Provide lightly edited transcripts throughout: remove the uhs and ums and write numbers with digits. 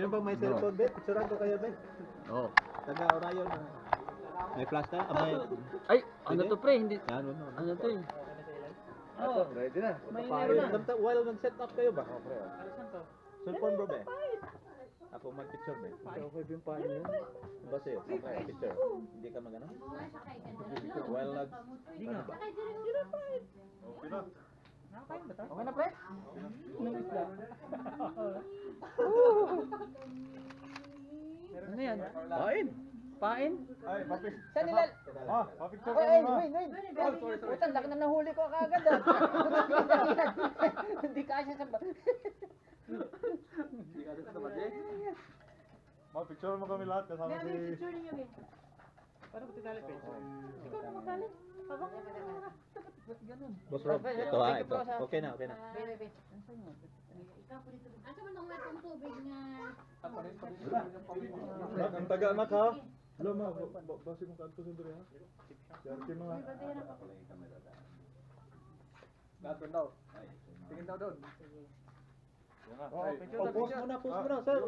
Meron bang may cellphone, Ben? Picturean ko kayo, Ben. Oo. Taga Orion. May flash na? Ay, ano to pre? Hindi. Ano to eh. Oh, ready na. While nag-set up kayo ba? Oo, pre. Cellphone bro, Ben. Ako mag-picture, Ben. Okay yung paano yun? Ba sa'yo? Okay, picture. Hindi ka mag-ano? While nag... Hindi nga. Okay na. Okay na pre? Ano yan? Pain! Pain? Ay, papi. Saan nila? Papicture Ay, ay, wait. Utang, laki na nahuli ko kagad ah. Hindi kasya sa ba? Hindi kasya sa ba? Picture mo kami lahat kasama si... Picture niyo yun. Paano ko titali pa ito? Ikaw na magtali. Habang Boss Rob, ito ha, ito. Okay na. Bebe. Ikaw po dito. Asa man ang matong tubig nga? Ang taga anak ha? Hello ma, basi kong kanto sundari ha? Siyarte mga. Gagawin daw. Tingin daw doon. Post mo na, sir. Sir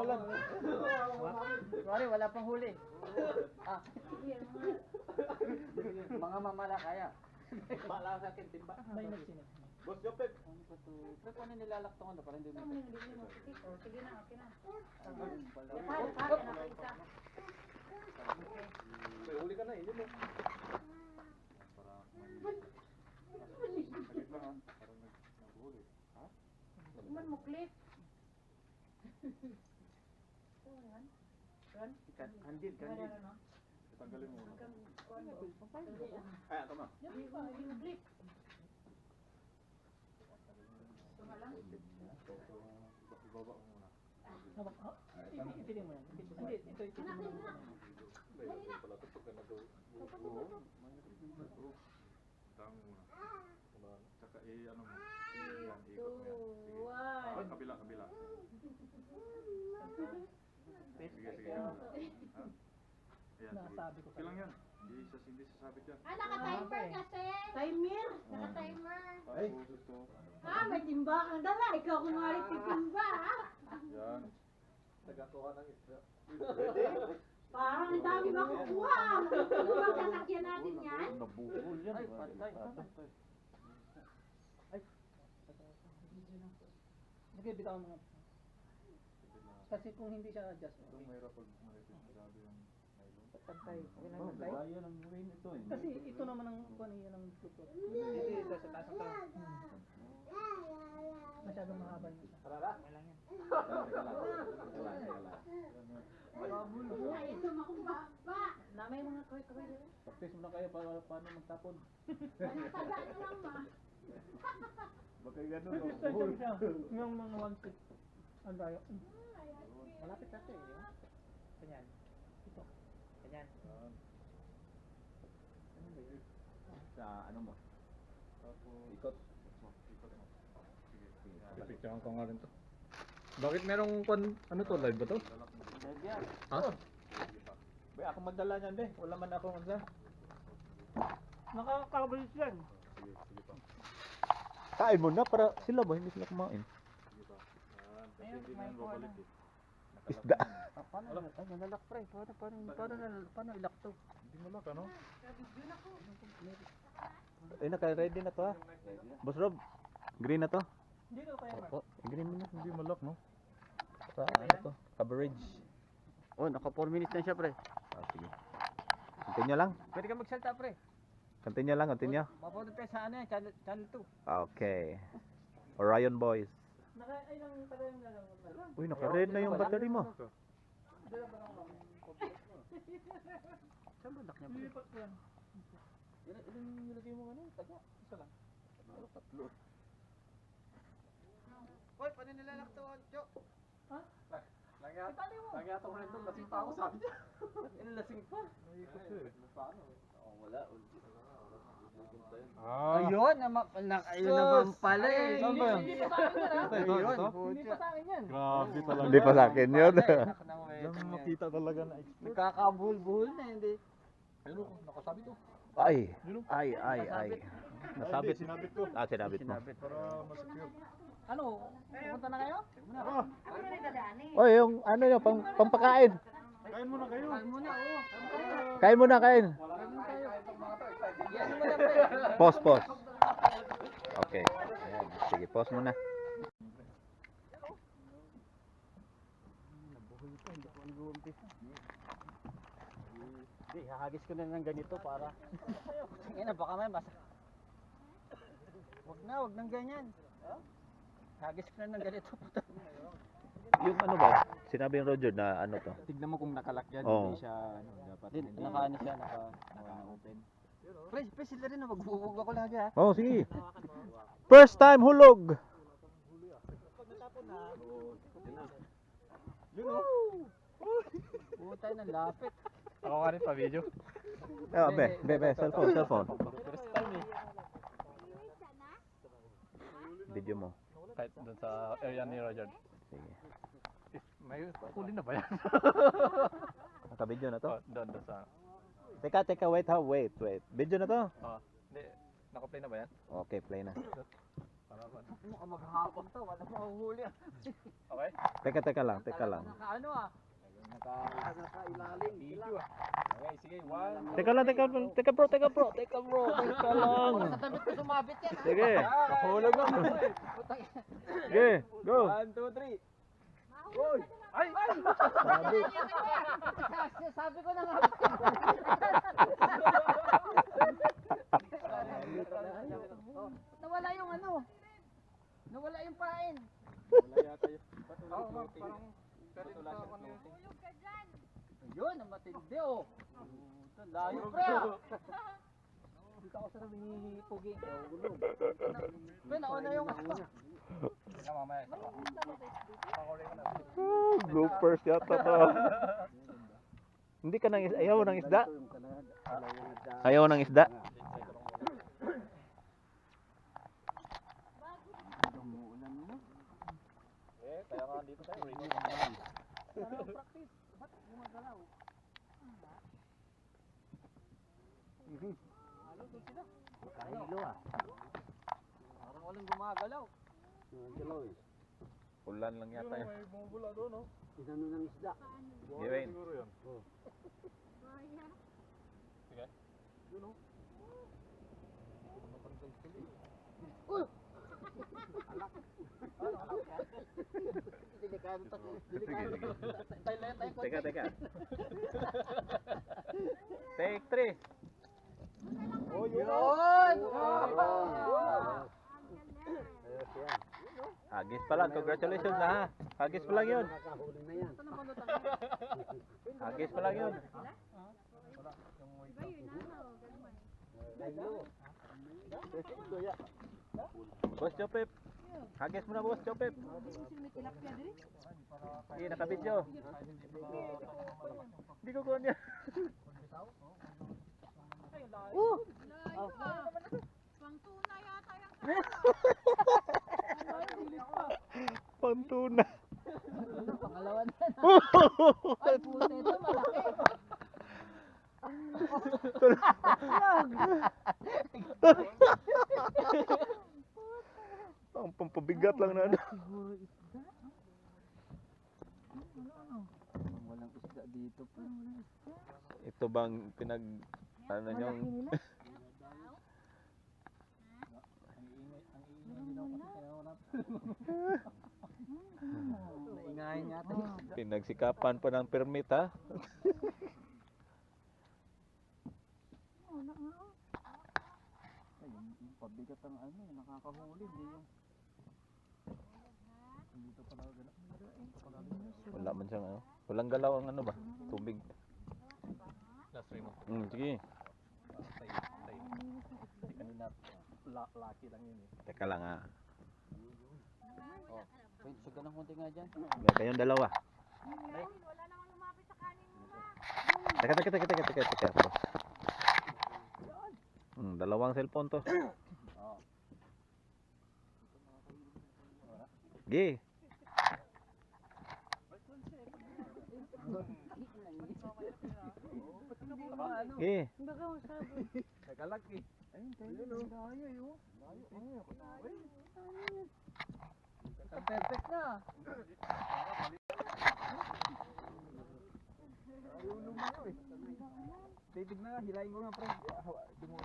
lang. Sorry, wala pang huli. Mga mamalakaya. Malaki sa akin, timba. May nagsin. Boss Jopep. Pero paano nilalaktongan na? Parang hindi mo. Sige na, okay na. Huli ka na, hindi mo. Iman mo clip. Handil. Tanggalin mo. Ay, ito ma. Yung clip. Ibaba mo muna. Ititin mo yan. Hindi, ito mo lang. Pala tutok ka na daw. Tama muna. Tsaka ano mo. Yan, ikot mo yan. Kabila. Sige. Ayan, Nasabi ko. Okay lang yan. Hindi sasabit yan. Naka-timer kasi. Timer? Naka-timer. Ay. May timba kang dala. Ikaw kumari timba, ha? Yan. Nagkakuha ng isla. Parang ang dami makukuha. Makukuha ang sasakyan natin yan. Nabukol yan. Ay, patay. Sige, bitaw mo. Kasi kung hindi siya adjust. Mahirap pag masabi yung nylon. Patay. Okay. Bayan ang rain ito eh. Kasi ito naman ang kuha niya ng tutok. Ito sa taas ng tao. Masyadong mahaba niya. Karara? Okay lang yan. Ay, ito makumbaba. Namay mga kaway-kaway dito. Practice mo na kayo paano magtapon. Taga na lang, ma. Baka gano'n. Yung mga one-stick. Ano tayo? Malapit kasi eh. Ganyan. Ito. Ganyan. Sa ano mo? Ikot. Pipicturean ko nga rin to. Bakit merong ano to, live ba to? Live yan. Ha? Be, ako magdala niyan, be. Wala man ako magdala. Nakakabalik yan. Sige pa. Kain mo na para sila ba hindi sila kumain. Ayun, may kuha na. Isda. Paano? Ay, nalalak pre. Paano ilak to? Hindi mo lak ano? Ay, naka-ready na to ha. Boss Rob, green na to. Hindi ko kaya Opo, green mo na. Hindi mo lak no? Sa ano to? Coverage. Oh, naka 4 minutes na siya pre. Sige. Continue lang. Pwede ka magsalta pre. Continue lang, continue. Mapapanood tayo sa ano yan, channel 2. Okay. Orion Boys. Ilang tagal yung lalaro? Uy, naka-red na yung battery mo. Saan ba lock niya pre? Lilipat ko yan. Ilang nilagay mo ano? Taga? Isa lang. Tatlo. Hoy, paano nilalak to, Jo? Ha? Nangyata ko rin doon, lasing pa ako sabi niya. Lasing pa? Paano? Wala. Ayun, ayun naman pala eh. Saan ba yan? Hindi pa sa akin yan ha? Ayun, Hindi pa sa akin yan. Grabe talaga. Hindi pa sa akin yun. Diyan makita talaga na expert. Nagkakabuhol-buhol na hindi. Ayun, nakasabi to. Ay. Yun. Ay. Nasabit. Sinabit ko. Sinabit mo. Para mas secure. Ano? Pupunta na kayo? Oy, yung ano yung pampakain. Kain muna kayo. Kain muna, oo. Kain muna, kain. Yan mo lang, pre. Pause. Okay. Ayan. Sige, pause muna. Hindi, hahagis ko na ng ganito para. Tingnan na, baka may basa. Wag nang ganyan. Hagis ko na ng ganito. Yung ano ba? Sinabi yung Roger na ano to? Tignan mo kung nakalakyan, Oo. hindi siya dapat. Hindi, naka-ano siya, naka-open. Pre, sila rin na magbuhog ako lagi ha. Oh, sige. First time hulog. Tayo ng lapit. Ako nga rin pa video. Ah, be, cellphone. First time eh. Video mo. Kahit doon sa area ni Roger. Sige. May huli na ba yan? Naka-video na to? Oh, doon sa... Teka, wait. Video na to? Oh, hindi. Naka-play na ba yan? Okay, play na. Para ba? Mukhang maghahapon to, wala mahuhuli ah. Okay? Teka lang. Naka-ano ah. Naka-ilalim. Video ah. Okay, sige. 1. Teka bro. Teka lang. Sabi ko sumabit yan. Sige. Nahulog na mo eh. Sige, go. 1, 2, 3. Uy! Ay! Sabi ko na nga. Nawala yung ano. Nawala yung pain. Wala yata yun. Oo, parang... Ayun, ang matindi oh. Layo pre ah. Hindi ka ako sa nabing pugi. Pre, nauna yung ako. Teka, mamaya. Pakulit ko na. Bloopers yata to. Hindi ka ayaw ng isda? Ayaw ng isda? Eh, kaya nga dito tayo. Practice. Ba't gumagalaw? Halo doon sila. Kahilo ah. Parang walang gumagalaw. Galaw eh. Ulan lang yata yun. May bumubula doon, no? Isano ng isda. Gawin. Siguro yun. Sige. Yun, no? Delikado to. Teka. Take 3. Oh, yun! Ayos yan. Hagis pa lang. Congratulations na ha. Hagis pa lang yun. Nakakahuli na yan. Hagis pa lang yun. Boss Chopep. Hagis mo na, Boss Chopep. Hindi, nakabidyo. Hindi ko kuha niya. Pangtuna yata yan. Pantuna. Pangalawa na. Ay, puta ito, malaki. Ang pampabigat lang na ano. Walang isda dito pa. Ito bang ano nyong Naingahin yata. pinagsikapan pa ng permit ha? Yung pabigat ang ano, nakakahuli. Dito pala ganap. Wala man siyang ano. Walang galaw ang ano ba? Tubig. Last three mo. Sige. Stay. Hindi kanina. Lucky lang yun eh. Teka lang ha. Oh, pwede siya ganang konti nga dyan. May kayong dalawa. Wala namang lumapit sa kanin mo ma. Teka. Dalawang cellphone to. Gi. Gi. Baka masabi. Nagalaki. Ayun, tayo. Layo yun. Perfect na. Titig na, hilahin mo nga pre. Di mo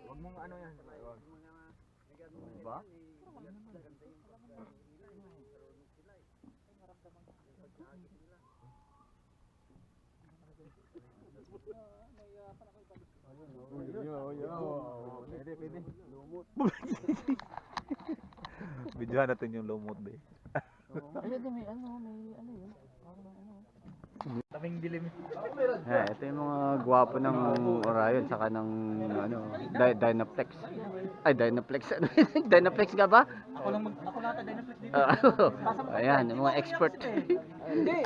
wag mong ano yan. Diba? Pwede. Videohan natin yung lumot be. May ano yun. Taming dilim. Ito yung mga gwapo ng Orion saka ng Dynaplex. Ay, Dynaplex. Dynaplex ka ba? Ako lang Dynaplex dito. Ayan, yung mga expert. Hindi.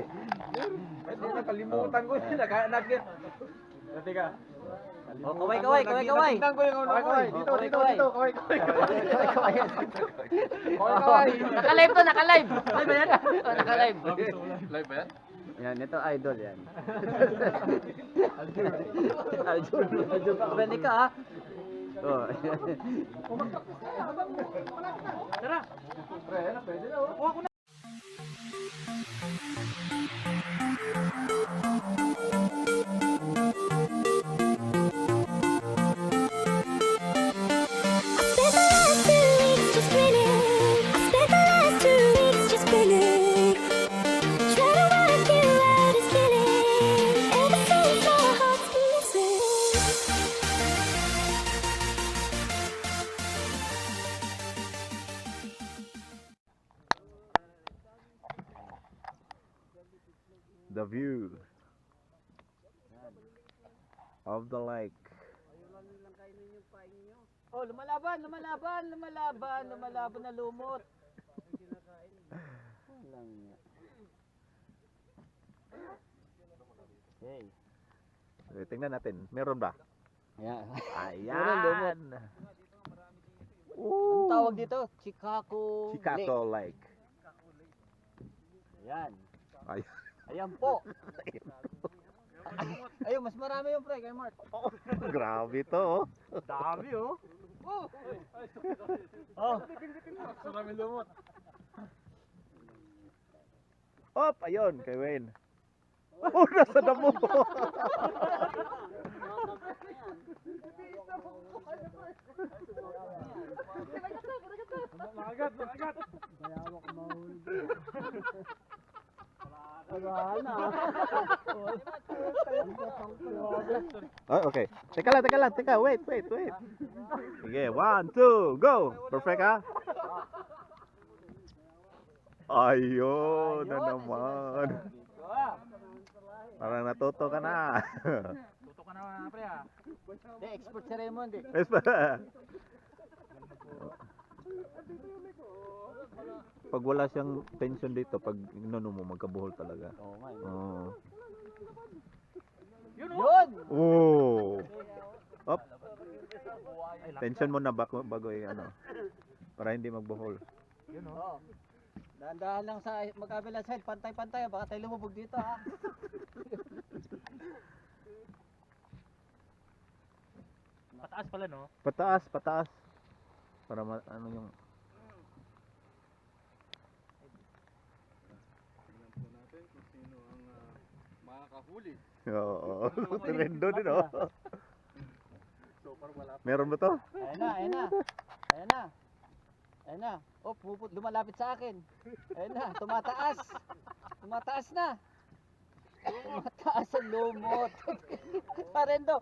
Hindi nakalimutan ko yun. Teka. Kaway. Natingnan ko yung ano ko. Dito. Kaway. Naka-live to, naka-live. Live ba yan? Naka-live. Live ba yan? Yan, ito idol yan. Aljur pa kabili ka ha. Oh. Tara. Pwede na oh. The view of the lake. Oh, lumalaban na lumot. Okay. Tingnan natin, meron ba? Ayan. Ayan. Ang tawag dito, Chickakoo Lake. Chickakoo Lake. Ayan. Ayan. Ayan po. Ayun, mas marami yung pre kay Mark. Grabe to. Dami oh. Oh. Marami lumot. Op, ayun, kay Wayne. Oh, nasa damo. Makagat. Oh, okay. Teka lang. Wait. Sige, 1, 2, go. Perfect ha? Ayun na naman. Parang natuto ka na. Tuto ka na pre ha. Hindi, expert si Raymond eh. Yes pa. Pag wala siyang tension dito, pag inano mo, magkabuhol talaga. Oo nga. Oo. Yun! Oh. Op. Tension mo na bago ano. Para hindi magbuhol. Yun oh. Dahan-dahan lang sa magkabilang side, pantay-pantay, baka tayo lumubog dito ha. Pataas pala no. Pataas. Para ano yung Makakahuli. Oo. Trendo din oh. Meron ba to? Ayan na. Oh, lumalapit sa akin. Ayan na, tumataas. Tumataas na. Tumataas ang lumot. Parendo.